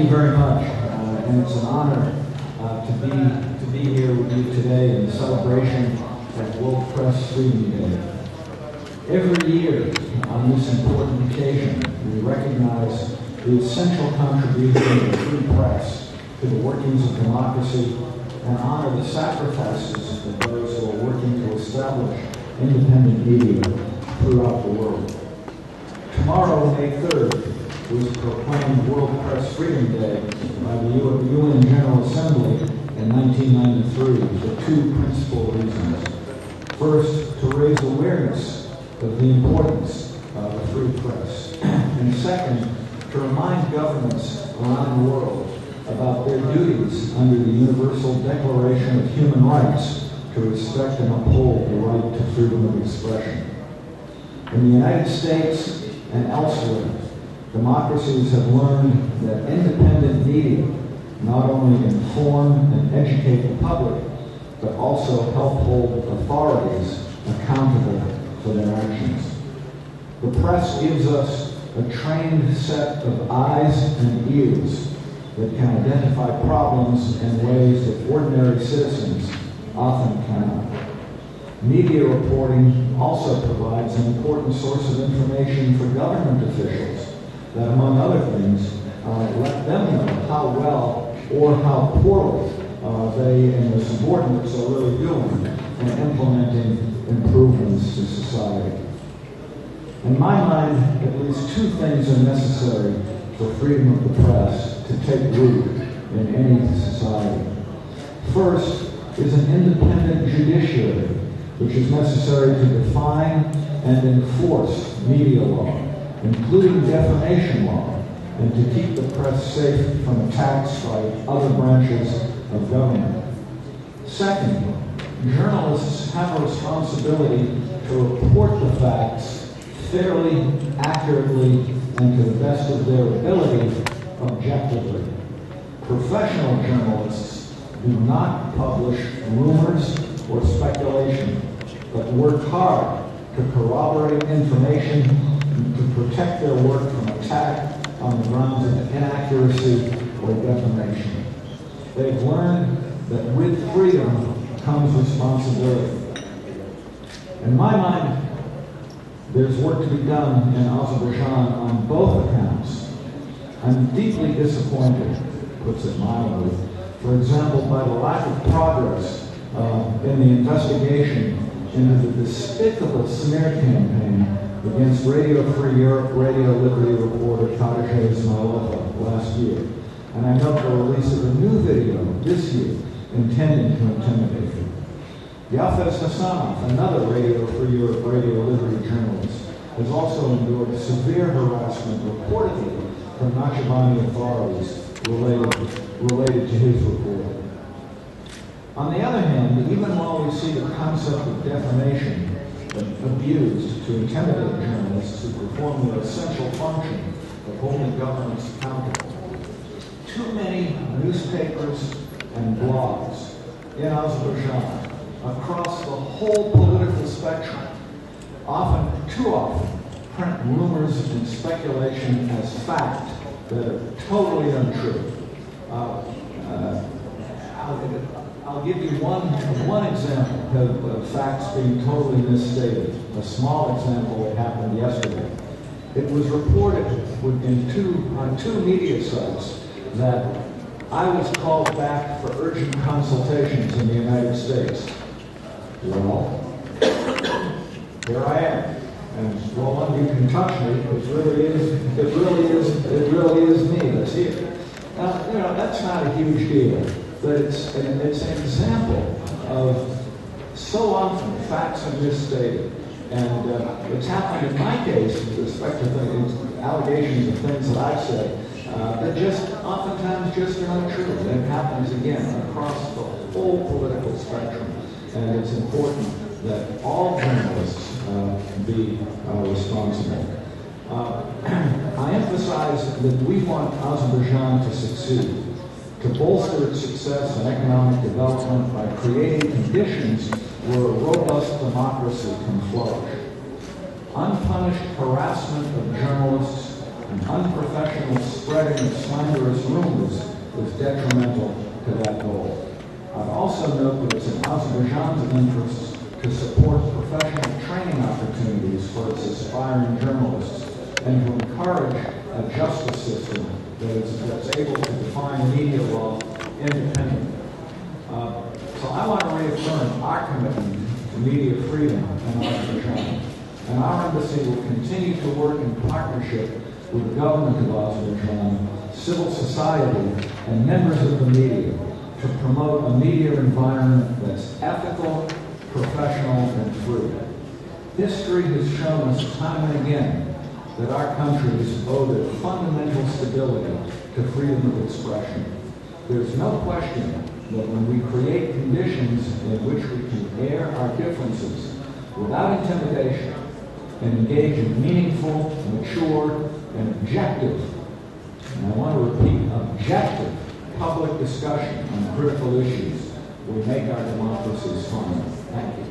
you very much, and it's an honor to be here with you today in the celebration of World Press Freedom Day. Every year on this important occasion, we recognize the essential contribution of the free press to the workings of democracy and honor the sacrifices of those who are working to establish independent media throughout the world. Tomorrow, May 3rd, was proclaimed World Press Freedom Day by the UN General Assembly in 1993 for two principal reasons. First, to raise awareness of the importance of the free press. And second, to remind governments around the world about their duties under the Universal Declaration of Human Rights to respect and uphold the right to freedom of expression. In the United States and elsewhere, democracies have learned that independent media not only inform and educate the public, but also help hold authorities accountable for their actions. The press gives us a trained set of eyes and ears that can identify problems in ways that ordinary citizens often cannot. Media reporting also provides an important source of information for government officials that, among other things, let them know how well or how poorly they and their subordinates are really doing in implementing improvements to society. In my mind, at least two things are necessary for freedom of the press to take root in any society. First is an independent judiciary, which is necessary to define and enforce media law, including defamation law, and to keep the press safe from attacks by other branches of government. Second, journalists have a responsibility to report the facts fairly, accurately, and to the best of their ability, objectively. Professional journalists do not publish rumors or speculation, but work hard to corroborate information and to protect their work from attack on the grounds of inaccuracy or defamation. They've learned that with freedom comes responsibility. In my mind, there's work to be done in Azerbaijan on both accounts. I'm deeply disappointed, puts it mildly, for example, by the lack of progress in the investigation into the despicable smear campaign against Radio Free Europe, Radio Liberty reporter Kadej Ismailova last year. And I note the release of a new video this year intending to intimidate him. Yafez Hassanov, another Radio Free Europe, Radio Liberty journalist, has also endured severe harassment reportedly from Nakhichevan authorities related to his report. On the other hand, even while we see the concept of defamation abused to intimidate journalists who perform their essential function of holding governments accountable, too many newspapers and blogs in Azerbaijan across the whole political spectrum too often print rumors and speculation as fact that are totally untrue. I'll give you one example of facts being totally misstated. A small example that happened yesterday. It was reported on two media sites that I was called back for urgent consultations in the United States. Well, here I am. And well, one of you can touch me. It really is me that's here. Now, that's not a huge deal. But it's an example of so often facts are misstated. And it's happened in my case with respect to allegations of things that I've said that just oftentimes just are not true. And it happens again across the whole political spectrum. And it's important that all journalists be responsible. I emphasize that we want Azerbaijan to succeed, to bolster its success and economic development by creating conditions where a robust democracy can flourish. Unpunished harassment of journalists and unprofessional spreading of slanderous rumors is detrimental to that goal. I'd also note that it's in Azerbaijan's interest to support professional training opportunities for its aspiring journalists and to encourage a justice system that's able to define media law independently. So I want to reaffirm our commitment to media freedom in Azerbaijan, and our embassy will continue to work in partnership with the government of Azerbaijan, civil society, and members of the media to promote a media environment that's ethical, professional, and free. History has shown us time and again that our countries owe their fundamental stability to freedom of expression. There's no question that when we create conditions in which we can air our differences without intimidation and engage in meaningful, mature, and objective, and I want to repeat, objective public discussion on critical issues, we make our democracies stronger. Thank you.